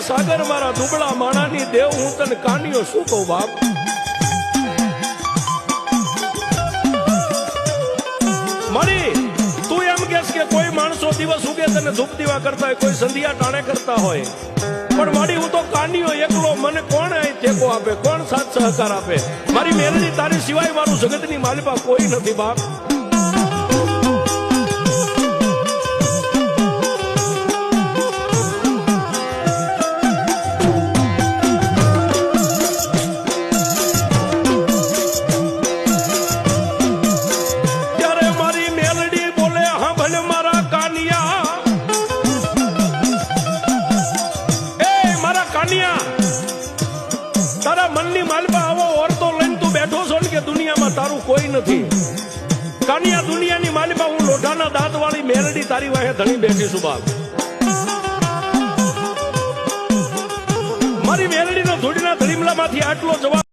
સાગર મારા દુબળા માણાની દેવ હું તને કાનિયો શું કહું બાપ મારી તું એમ કહેશ કે કોઈ માણસો દિવસ ઉગે તને ધૂપ દીવા કરતા હોય કોઈ સંધિયા ટાણે કરતા હોય પણ મારી હું તો કાનિયો એકલો મને કોણ અહીં ટેકો આપે કોણ સાથ સહકાર આપે મારી મેલડી તારી સિવાય મારું જગતની માલિપા કોઈ નથી બાપ તારા મનની માલપા આવો ઓરતો લઈને તું બેઠો છો ને કે દુનિયામાં તારું કોઈ નથી કાનિયા દુનિયાની માલપા હું લોઢાના દાંત વાળી મેલડી તારી વાહે ધણી બેઠી છું બાપ મારી મેલડીનો ધૂળના ધડીમલામાંથી આટલો જવાબ